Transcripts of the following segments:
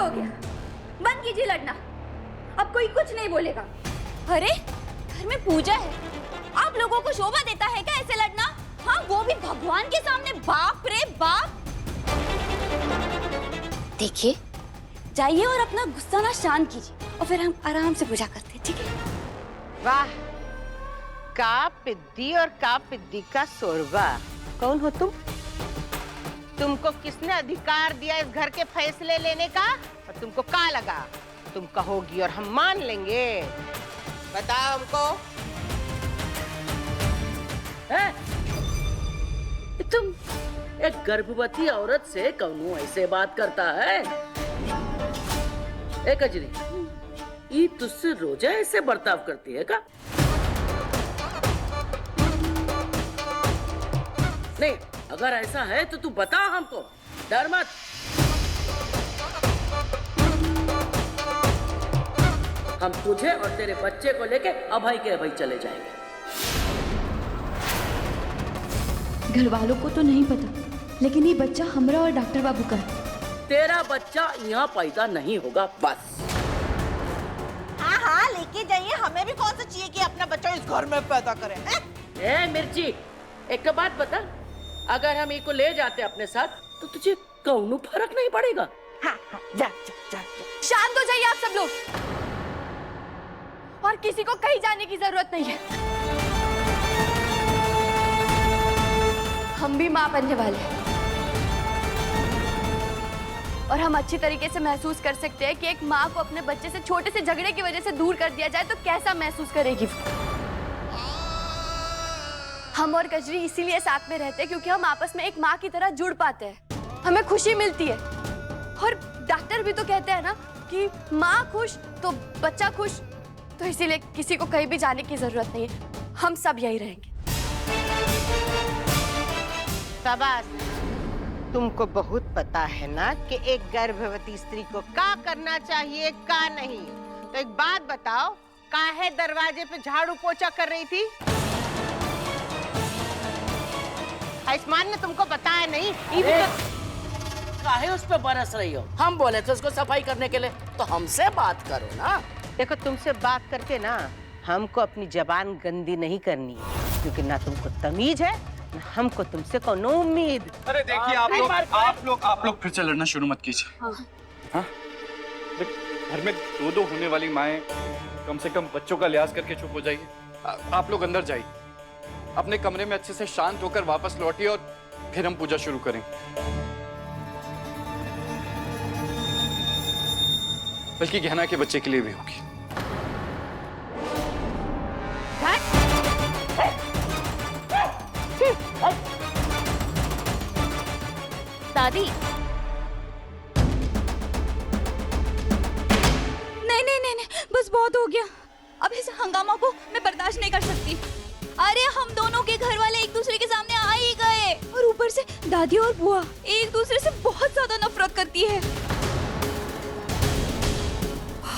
हो गया, बंद कीजिए लड़ना। अब कोई कुछ नहीं बोलेगा। अरे घर में पूजा है, आप लोगों को शोभा देता है क्या ऐसे लड़ना? हाँ, वो भी भगवान के सामने। बाप रे बाप। देखिए, जाइए और अपना गुस्सा ना शांत कीजिए और फिर हम आराम से पूजा करते हैं, ठीक है? वाह, का पिद्दी और का पिद्दी का सोरबा। कौन हो तुम? तुमको किसने अधिकार दिया इस घर के फैसले लेने का? और तुमको क्या लगा तुम कहोगी और हम मान लेंगे? बताओ हमको। है? तुम एक गर्भवती औरत से कौनो ऐसे बात करता है? ए कजरी, ये तुझसे रोजा ऐसे बर्ताव करती है का? नहीं, अगर ऐसा है तो तू बता हमको, डर मत। हम तुझे और तेरे बच्चे को लेके अभय के अभय चले जाएंगे। घर वालों को तो नहीं पता, लेकिन ये बच्चा हमरा और डॉक्टर बाबू का है। तेरा बच्चा यहाँ पैदा नहीं होगा, बस। हाँ हाँ, लेके जाइए, हमें भी कौन सा चाहिए कि अपना बच्चा इस घर में पैदा करें? ए मिर्ची, एक बात बता, अगर हम इनको ले जाते अपने साथ तो तुझे कौनो फर्क नहीं पड़ेगा? हाँ हाँ, जा जा जा, जा। शांत हो जाइए आप सब लोग, और किसी को कहीं जाने की जरूरत नहीं है। हम भी माँ बनने वाले हैं और हम अच्छी तरीके से महसूस कर सकते हैं कि एक माँ को अपने बच्चे से छोटे से झगड़े की वजह से दूर कर दिया जाए तो कैसा महसूस करेगी वो। हम और कजरी इसीलिए साथ में रहते हैं क्योंकि हम आपस में एक माँ की तरह जुड़ पाते हैं, हमें खुशी मिलती है। और डॉक्टर भी तो कहते हैं ना कि माँ खुश तो बच्चा खुश, तो इसीलिए किसी को कहीं भी जाने की जरूरत नहीं है, हम सब यही रहेंगे। शाबाश, तुमको बहुत पता है ना कि एक गर्भवती स्त्री को क्या करना चाहिए, क्या नहीं। तो एक बात बताओ, काहे दरवाजे पे झाड़ू पोछा कर रही थी? आयुष्मान ने तुमको बताया नहीं? काहे उस पे बरस रही हो? हम बोले थे उसको सफाई करने के लिए, तो हमसे बात करो ना। देखो, तुमसे बात करके ना हमको अपनी जबान गंदी नहीं करनी है, क्योंकि ना तुमको तमीज है ना हमको तुमसे कोनो उम्मीद। अरे देखिए, आप लोग फिर से लड़ना शुरू मत कीजिए। हाँ? देख, घर में दो होने वाली माएं कम से कम बच्चों का लिहाज करके चुप हो जाइए। आप लोग अंदर जाइए, अपने कमरे में अच्छे से शांत होकर वापस लौटिए और फिर हम पूजा शुरू करें। बल्कि गहना के बच्चे के लिए भी होगी। दादी, नहीं, बस बहुत हो गया। अब इस हंगामा को मैं बर्दाश्त नहीं कर सकती। अरे हम दोनों के घर वाले एक दूसरे के सामने आ ही गए, और ऊपर से दादी और बुआ एक दूसरे से बहुत ज्यादा नफरत करती है।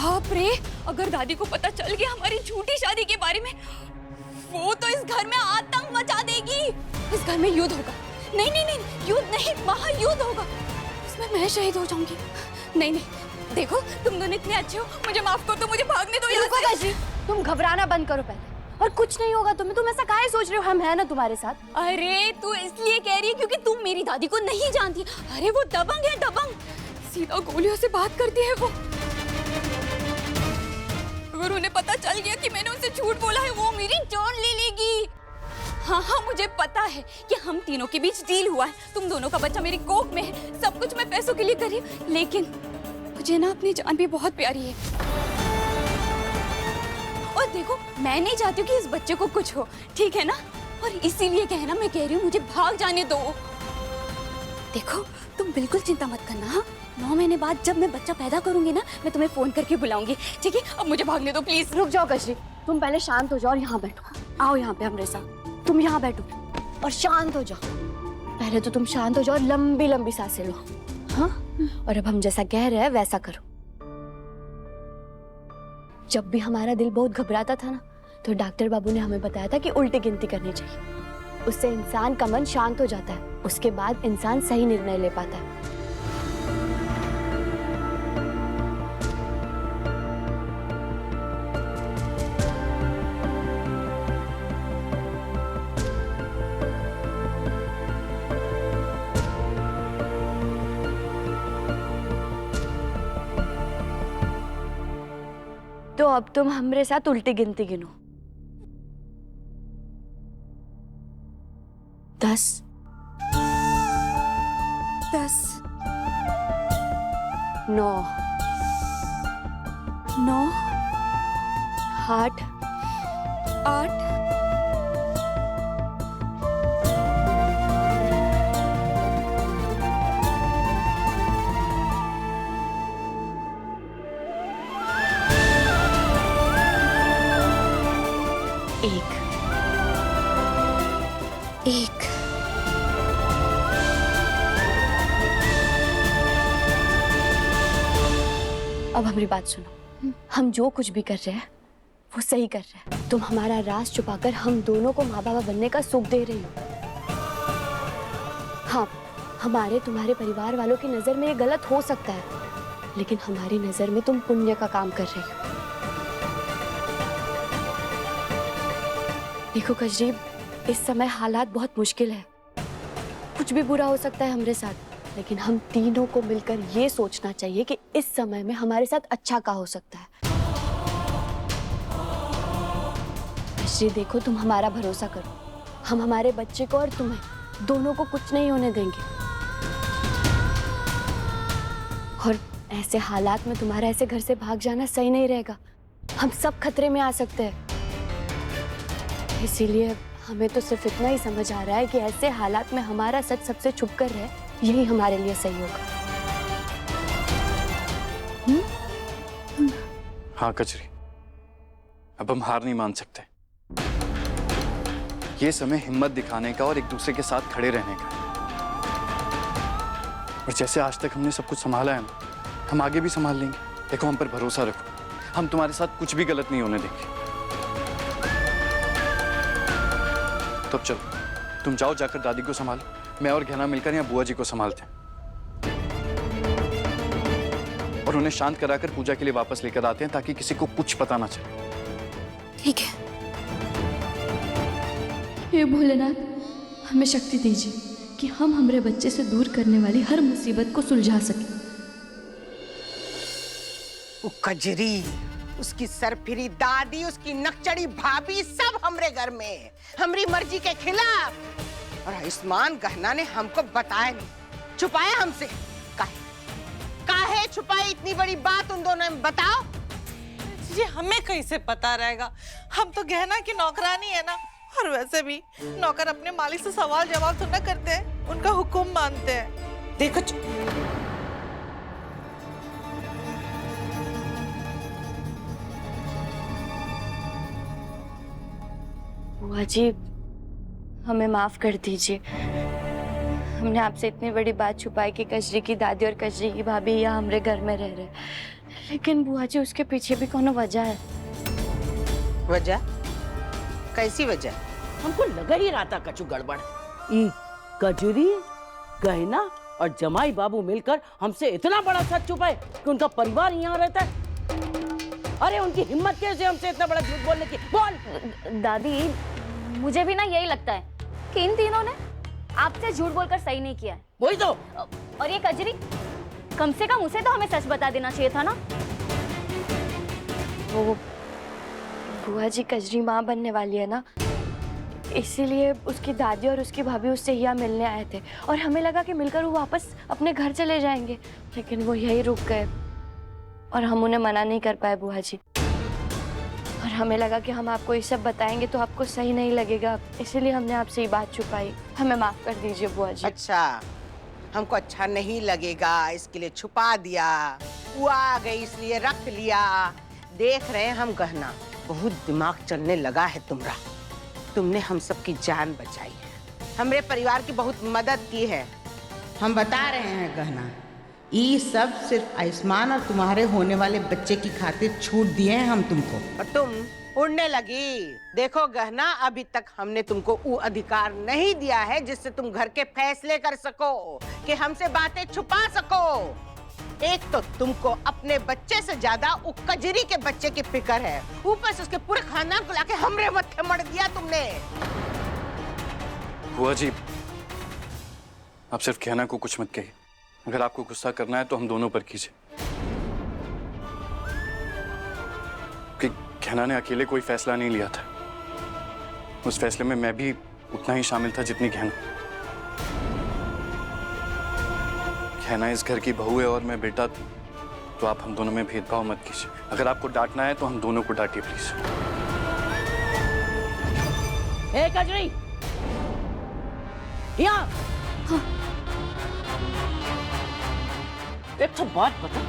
बाप रे, अगर दादी को पता चल गया हमारी झूठी शादी के बारे में, वो तो इस घर में आतंक मचा देगी। इस घर में युद्ध होगा। नहीं, युद्ध नहीं, महायुद्ध होगा। उसमें मैं शहीद हो जाऊंगी। नहीं, देखो तुम दोनों इतने अच्छे हो, मुझे माफ कर दो, मुझे भागने दो यहाँ से। तुम घबराना बंद करो पहले, और कुछ नहीं होगा तुम्हें। तुम ऐसा काहे सोच रहे हो? हम है ना तुम्हारे साथ। अरे तू इसलिए कह रही है क्योंकि तुम मेरी दादी को नहीं जानती। अरे वो दबंग है, दबंग, सीधा गोलियों से बात करती है वो। अगर उन्हें पता चल गया कि मैंने उनसे झूठ बोला है, वो मेरी जान ले लेगी। हाँ, मुझे पता है कि हम तीनों के बीच डील हुआ है। तुम दोनों का बच्चा मेरी कोख में है, सब कुछ मैं पैसों के लिए करी, लेकिन मुझे ना अपनी जान भी बहुत प्यारी है। और देखो, मैं नहीं चाहती हूँ कि इस बच्चे को कुछ हो, ठीक है ना? और इसीलिए कहना मैं कह रही हूँ, मुझे भाग जाने दो। देखो, तुम बिल्कुल चिंता मत करना। हाँ, 9 महीने बाद जब मैं बच्चा पैदा करूंगी ना, मैं तुम्हें फोन करके बुलाऊंगी, ठीक है? अब मुझे भागने दो प्लीज। रुक जाओ कजरी, तुम पहले शांत हो जाओ और यहाँ बैठो। आओ यहाँ पे हमारे साथ। तुम यहाँ बैठो और शांत हो जाओ। पहले तो तुम शांत हो जाओ और लंबी लंबी सांसें लो। हाँ, और अब हम जैसा कह रहे हैं वैसा करो। जब भी हमारा दिल बहुत घबराता था ना, तो डॉक्टर बाबू ने हमें बताया था कि उल्टी गिनती करनी चाहिए। उससे इंसान का मन शांत हो जाता है, उसके बाद इंसान सही निर्णय ले पाता है। तो अब तुम हमरे साथ उल्टी गिनती गिनो। 10 10 9 9 8 8 1 1 अब हमारी बात सुनो। हम जो कुछ भी कर रहे हैं वो सही कर रहे हैं। तुम हमारा राज छुपाकर हम दोनों को माँ बाबा बनने का सुख दे रही हो। हाँ, हमारे तुम्हारे परिवार वालों की नजर में ये गलत हो सकता है, लेकिन हमारी नजर में तुम पुण्य का काम कर रही हो। देखो कजरी, इस समय हालात बहुत मुश्किल है। कुछ भी बुरा हो सकता है हमारे साथ, लेकिन हम तीनों को मिलकर ये सोचना चाहिए कि इस समय में हमारे साथ अच्छा क्या हो सकता है। कजरी देखो, तुम हमारा भरोसा करो। हम हमारे बच्चे को और तुम्हें दोनों को कुछ नहीं होने देंगे। और ऐसे हालात में तुम्हारा ऐसे घर से भाग जाना सही नहीं रहेगा। हम सब खतरे में आ सकते हैं। इसीलिए हमें तो सिर्फ इतना ही समझ आ रहा है कि ऐसे हालात में हमारा सच सबसे छुप कर रहे, यही हमारे लिए सही होगा। हाँ कजरी, अब हम हार नहीं मान सकते। ये समय हिम्मत दिखाने का और एक दूसरे के साथ खड़े रहने का। और जैसे आज तक हमने सब कुछ संभाला है ना, हम आगे भी संभाल लेंगे। देखो, हम पर भरोसा रखो। हम तुम्हारे साथ कुछ भी गलत नहीं होने देंगे। तो अब चलो, तुम जाओ, जाकर दादी को संभालो। मैं और गहना मिलकर यहाँ बुआ जी को संभालते हैं और उन्हें शांत कराकर पूजा के लिए वापस लेकर आते हैं, ताकि किसी को कुछ पता ना चले। ठीक है। हे भोलेनाथ, हमें शक्ति दीजिए कि हम हमारे बच्चे से दूर करने वाली हर मुसीबत को सुलझा सकें। वो कजरी, उसकी सरफिरी दादी, उसकी नकचड़ी भाभी, सब हमरे घर में, हमरी मर्जी के खिलाफ। और आयुष्मान गहना ने हमको बताया नहीं, छुपाया हमसे। काहे छुपाई इतनी बड़ी बात उन दोनों ने? बताओ। जी हमें कैसे पता रहेगा? हम तो गहना की नौकरानी है ना। और वैसे भी नौकर अपने मालिक से सवाल जवाब तो न करते हैं, उनका हुक्म मानते हैं। देखो, बुआ जी, हमें माफ कर दीजिए। हमने आपसे इतनी बड़ी बात छुपाई कि कजरी की दादी और कजरी की भाभी यहाँ हमारे घर में रह रहे। लेकिन बुआ जी, उसके पीछे भी कोनो वजह है। वजह? कैसी वजह? हमको लगा ही रहा था कछु गड़बड़। ई कजरी, गहना और जमाई बाबू मिलकर हमसे इतना बड़ा सच छुपाए कि उनका परिवार यहाँ रहता है। अरे उनकी हिम्मत कैसे हमसे इतना बड़ा झूठ बोलने की? बोल। दादी, मुझे भी ना यही लगता है कि इन तीनों ने आपसे झूठ बोलकर सही नहीं किया है। वही तो। और ये कजरी, कम से कम उसे तो हमें सच बता देना चाहिए था ना। वो बुआ जी, कजरी माँ बनने वाली है ना, इसीलिए उसकी दादी और उसकी भाभी उससे यहाँ मिलने आए थे। और हमें लगा कि मिलकर वो वापस अपने घर चले जाएंगे, लेकिन वो यही रुक गए और हम उन्हें मना नहीं कर पाए बुआ जी। और हमें लगा कि हम आपको ये सब बताएंगे तो आपको सही नहीं लगेगा, इसीलिए हमने आपसे ये बात छुपाई। हमें माफ कर दीजिए बुआ जी। अच्छा, हमको अच्छा नहीं लगेगा इसके लिए छुपा दिया। वो आ गई इसलिए रख लिया। देख रहे हैं हम गहना, बहुत दिमाग चलने लगा है तुम्हारा। तुमने हम सबकी जान बचाई है, हमरे परिवार की बहुत मदद की है। हम बता रहे हैं गहना, ये सब सिर्फ आयुष्मान और तुम्हारे होने वाले बच्चे की खातिर छूट दिए हैं हम तुमको। और तुम उड़ने लगी। देखो गहना, अभी तक हमने तुमको वो अधिकार नहीं दिया है जिससे तुम घर के फैसले कर सको, कि हमसे बातें छुपा सको। एक तो तुमको अपने बच्चे से ज्यादा वो कजरी के बच्चे की फिक्र है, ऊपर से उसके पूरे खानदान को लाके हमरे मत्थे मर दिया तुमने। बुआ जी, आप सिर्फ कहना को कुछ मत कहिए। अगर आपको गुस्सा करना है तो हम दोनों पर कीजिए। गहना ने अकेले कोई फैसला नहीं लिया था। उस फैसले में मैं भी उतना ही शामिल था जितनी गहना। गहना इस घर की बहू है और मैं बेटा, तो आप हम दोनों में भेदभाव मत कीजिए। अगर आपको डांटना है तो हम दोनों को डांटिए प्लीज। ए कजरी, यहाँ एक तो बात बता,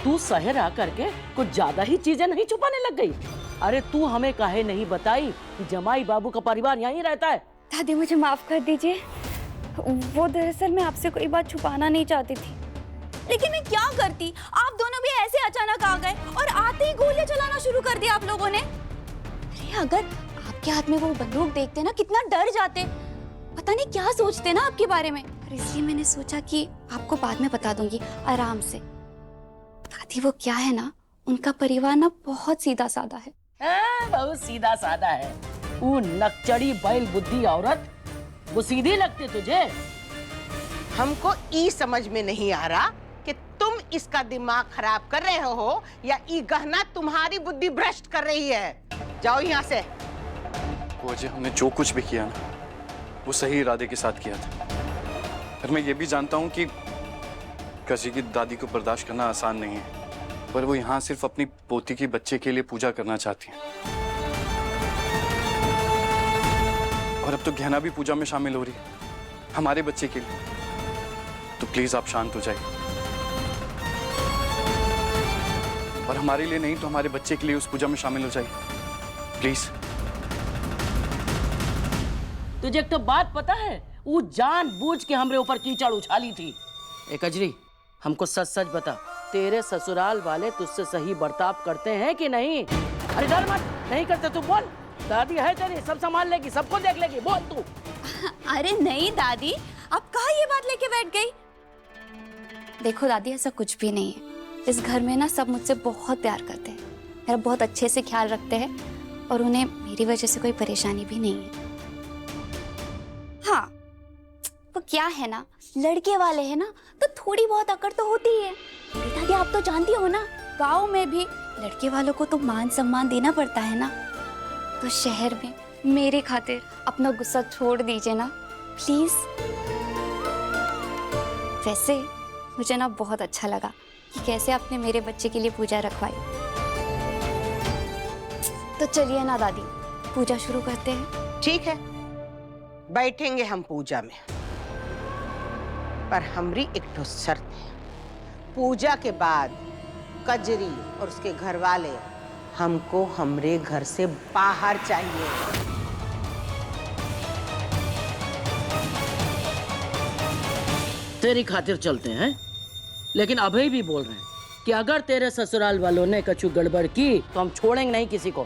तू शहर आकर के कुछ ज्यादा ही चीजें नहीं छुपाने लग गई? अरे तू हमें काहे नहीं बताई कि जमाई बाबू का परिवार यहीं रहता है? दादी मुझे माफ कर दीजिए, वो दरअसल मैं आपसे कोई बात छुपाना नहीं चाहती थी। लेकिन मैं क्या करती, आप दोनों भी ऐसे अचानक आ गए और आते ही गोलियां चलाना शुरू कर दिया आप लोगों ने। अरे अगर आपके हाथ में वो बंदूक देखते ना, कितना डर जाते, पता नहीं क्या सोचते ना आपके बारे में। और इसलिए मैंने सोचा कि आपको बाद में बता दूंगी आराम से। दादी वो क्या है ना, उनका परिवार ना बहुत सीधा साधा है। बहुत सीधा साधा है। वो नकचड़ी बैल बुद्धि औरत, वो सीधी लगती तुझे? हमको ई समझ में नहीं आ रहा कि तुम इसका दिमाग खराब कर रहे हो या ई गहना तुम्हारी बुद्धि भ्रष्ट कर रही है। जाओ यहाँ से। वो अजय, हमने जो कुछ भी किया ना, वो सही इरादे के साथ किया था। पर मैं ये भी जानता हूँ कि कजी की दादी को बर्दाश्त करना आसान नहीं है, पर वो यहाँ सिर्फ अपनी पोती के बच्चे के लिए पूजा करना चाहती हैं। और अब तो गहना भी पूजा में शामिल हो रही है हमारे बच्चे के लिए। तो प्लीज आप शांत हो जाइए, और हमारे लिए नहीं तो हमारे बच्चे के लिए उस पूजा में शामिल हो जाइए प्लीज। तुझे एक तो बात पता है, वो जानबूझ के हमरे ऊपर कीचड़ उछाली थी। ए कजरी, हमको सच सच बता, तेरे ससुराल वाले तुझसे सही बर्ताव करते हैं कि नहीं? अरे डर मत, नहीं करते तू बोल। दादी है तेरी, सब संभाल लेगी, सबको देख लेगी, बोल तू। अरे नहीं दादी, आप कहाँ ये बात लेके बैठ गई? देखो दादी, ऐसा कुछ भी नहीं है। इस घर में ना सब मुझसे बहुत प्यार करते हैं, मेरा बहुत अच्छे से ख्याल रखते हैं, और उन्हें मेरी वजह से कोई परेशानी भी नहीं है। हाँ, वो क्या है ना, लड़के वाले हैं ना, तो थोड़ी बहुत अकड़ तो होती ही है। दादी आप तो जानती हो ना, गांव में भी लड़के वालों को तो मान सम्मान देना पड़ता है ना। तो शहर में मेरे खातिर अपना गुस्सा छोड़ दीजिए ना प्लीज। वैसे मुझे ना बहुत अच्छा लगा कि कैसे आपने मेरे बच्चे के लिए पूजा रखवाई। तो चलिए ना दादी, पूजा शुरू करते हैं। ठीक है, बैठेंगे हम पूजा में, पर हमारी एक तो शर्त है। पूजा के बाद कजरी और उसके घर वाले हमको हमरे घर से बाहर चाहिए। तेरी खातिर चलते हैं, लेकिन अभी भी बोल रहे हैं कि अगर तेरे ससुराल वालों ने कछु गड़बड़ की तो हम छोड़ेंगे नहीं किसी को।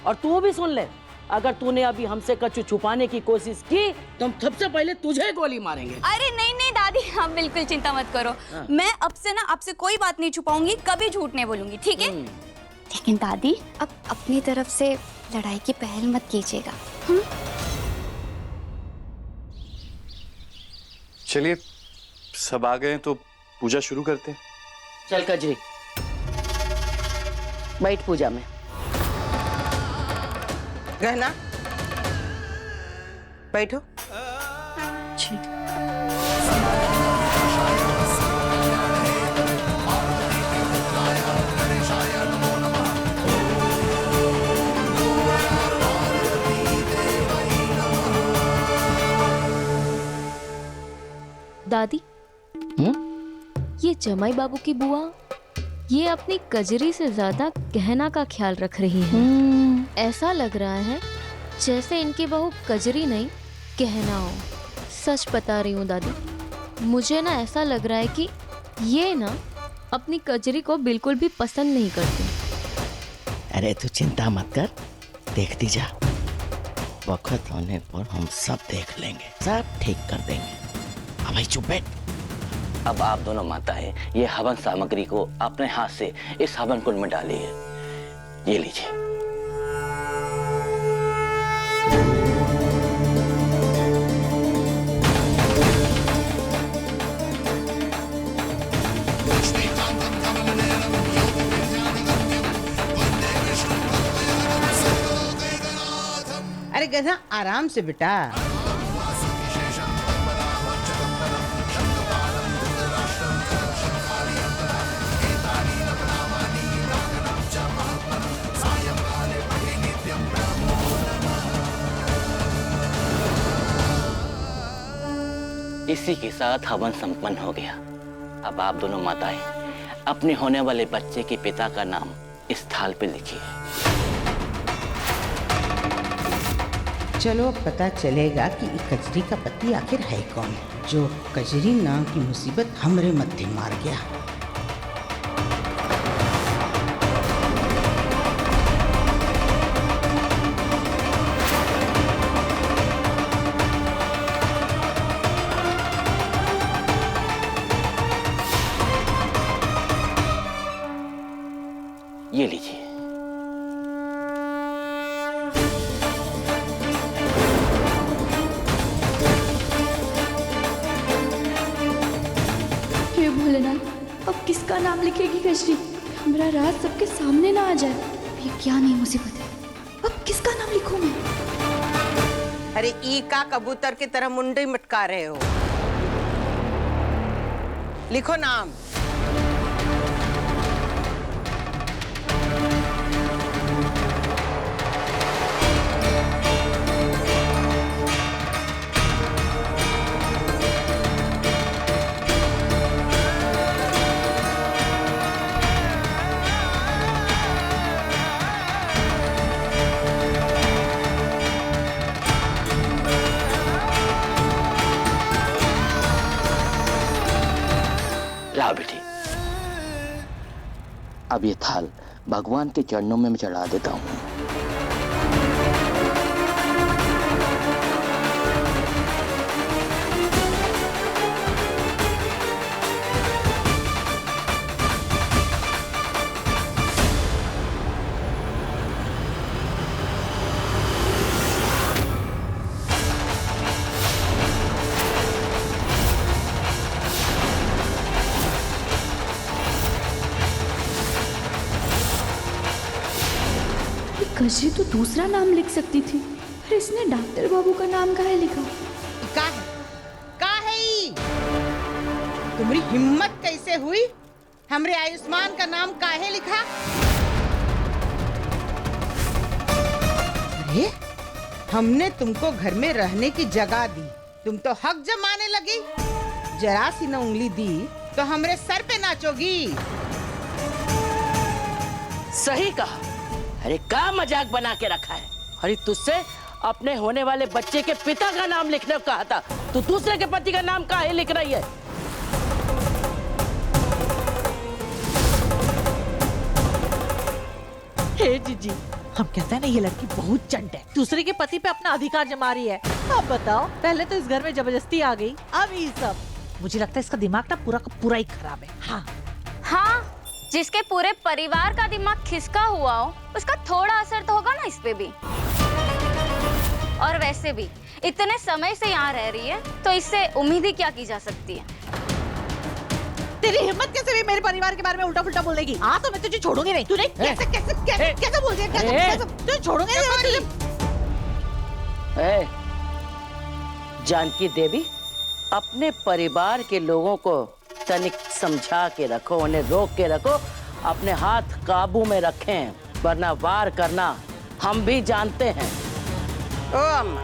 और तू भी सुन ले, अगर तूने अभी हमसे कछु छुपाने की कोशिश की तो हम सबसे पहले तुझे गोली मारेंगे। अरे नहीं नहीं दादी, आप बिल्कुल चिंता मत करो। मैं अब से ना आपसे कोई बात नहीं छुपाऊंगी, कभी झूठ नहीं बोलूंगी, ठीक है? लेकिन दादी, अब अपनी तरफ से लड़ाई की पहल मत कीजिएगा। चलिए, सब आ गए तो पूजा शुरू करते हैं। चल कजरी, बैठ पूजा में। गहना, बैठो। दादी, ये जमाई बाबू की बुआ, ये अपनी कजरी से ज्यादा गहना का ख्याल रख रही है। ऐसा लग रहा है जैसे इनकी बहू कजरी नहीं गहना हो। सच बता रही हूँ दादी, मुझे ना ऐसा लग रहा है कि ये ना अपनी कजरी को बिल्कुल भी पसंद नहीं करती। अरे तू चिंता मत कर, देखती जा, वक्त होने पर हम सब देख लेंगे, सब ठीक कर देंगे। अब भाई चुप बैठ। अब आप दोनों माताएं ये हवन सामग्री को अपने हाथ से इस हवन कुंड में डालिए। ये लीजिए। जाएगा ना आराम से बेटा। इसी के साथ हवन संपन्न हो गया। अब आप दोनों माताएं अपने होने वाले बच्चे के पिता का नाम इस थाल पे लिखिए। चलो अब पता चलेगा कि कजरी का पति आखिर है कौन, जो कजरी नाम की मुसीबत हमरे मध्य मार गया। ये लीजिए। हे भोलेनाथ, अब किसका नाम लिखेगी कजरी? हमारा राज सबके सामने ना आ जाए। ये क्या नई मुसीबत है? अब किसका नाम लिखूं मैं? अरे ई का कबूतर की तरह मुंडे मटका रहे हो। लिखो नाम। लाओ बेटी, अब ये थाल भगवान के चरणों में मैं चढ़ा देता हूँ। कजरी तो दूसरा नाम लिख सकती थी, पर इसने डॉक्टर बाबू का नाम काहे लिखा? का है ई? तुम्हारी हिम्मत कैसे हुई? हमरे आयुष्मान का नाम काहे लिखा? अरे हमने तुमको घर में रहने की जगह दी, तुम तो हक जमाने लगी। जरा सी न उंगली दी तो हमरे सर पे नाचोगी। सही कहा। अरे क्या मजाक बना के रखा है? अरे तुझसे अपने होने वाले बच्चे के पिता का नाम लिखने को कहा था, तू दूसरे के पति का नाम काहे लिख रही है? हे जीजी, हम कहते हैं ना ये लड़की बहुत चंट है, दूसरे के पति पे अपना अधिकार जमा रही है। अब बताओ, पहले तो इस घर में जबरदस्ती आ गई, अब ये सब। मुझे लगता है इसका दिमाग ना पूरा का पूरा ही खराब है। हाँ हाँ, जिसके पूरे परिवार का दिमाग खिसका हुआ हो, उसका थोड़ा असर तो होगा ना इस पे भी। और वैसे भी इतने समय से यहाँ रह रही है, तो इससे उम्मीद ही क्या की जा सकती है? तेरी हिम्मत कैसे भी मेरे परिवार के बारे में उल्टा पुल्टा बोलेगी? हाँ तो मैं तुझे छोड़ूंगी नहीं। तूने कैसे कैसे कैसे कैसे बोल दिया? तुझे छोड़ूंगी नहीं। जानकी देवी, अपने परिवार के लोगों को तनिक समझा के रखो, उन्हें रोक के रखो, अपने हाथ काबू में रखें, वरना वार करना हम भी जानते हैं। ओ अम्मा,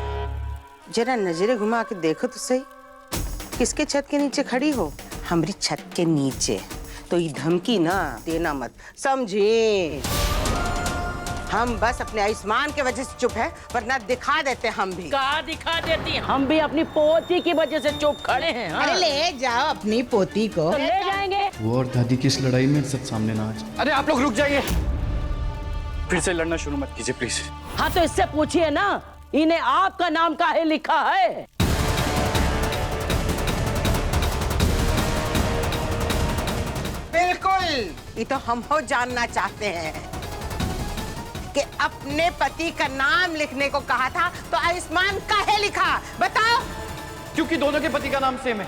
जरा नजरें घुमा के देखो तो सही, किसके छत के नीचे खड़ी हो? हमारी छत के नीचे। तो ये धमकी ना देना मत, समझे? हम बस अपने आयुष्मान के वजह से चुप है, वरना दिखा देते हम भी। कहाँ दिखा देती हैं? हम भी अपनी पोती की वजह से चुप खड़े हैं। हाँ? अरे ले जाओ अपनी पोती को। तो ले जाएंगे। वो और दादी की इस लड़ाई में सब सामने ना आ जाए। अरे आप लोग रुक जाइए, फिर से लड़ना शुरू मत कीजिए प्लीज। हाँ तो इससे पूछिए ना, इन्हें आपका नाम काहे लिखा है? बिल्कुल, ये तो हम हो जानना चाहते हैं कि अपने पति का नाम लिखने को कहा था तो आयुष्मान काहे लिखा? बताओ। क्योंकि दोनों के पति का नाम सेम है।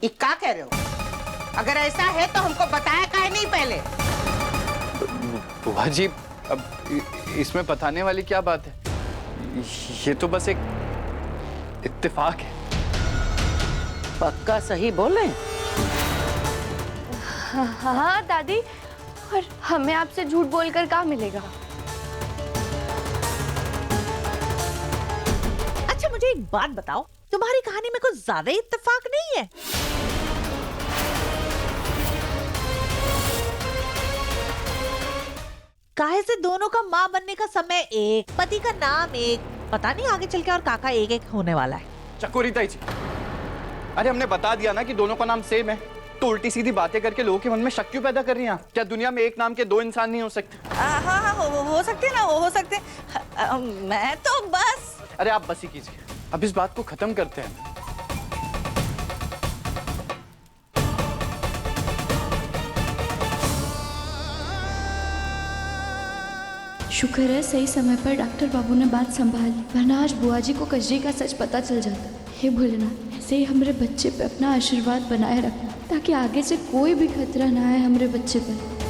ये क्या कह रहे हो? अगर ऐसा है तो हमको बताया काहे नहीं पहले? बुआ जी, अब इसमें बताने वाली क्या बात है? ये तो बस एक इत्तेफाक है। पक्का सही बोले? हाँ दादी, और हमें आपसे झूठ बोलकर क्या मिलेगा? अच्छा मुझे एक बात बताओ, तुम्हारी कहानी में कुछ ज्यादा ही इत्तेफाक नहीं है? काहे से दोनों का माँ बनने का समय एक, पति का नाम एक, पता नहीं आगे चल के और काका एक एक होने वाला है। चकोरी ताई जी, अरे हमने बता दिया ना कि दोनों का नाम सेम है, तो उल्टी सीधी बातें करके लोगों के मन में शक क्यों पैदा कर रही हैं? क्या दुनिया में एक नाम के दो इंसान नहीं हो सकते? हाँ हो सकते ना, हो सकते। मैं तो बस। अरे आप बस ही कीजिए, अब इस बात को खत्म करते हैं। शुक्र है सही समय पर डॉक्टर बाबू ने बात संभाली, वरना आज बुआ जी को कजरी का सच पता चल जाता। हे भोलेनाथ, ऐसे ही हमारे बच्चे पे अपना आशीर्वाद बनाए रखना, ताकि आगे से कोई भी खतरा ना आए हमारे बच्चे पर।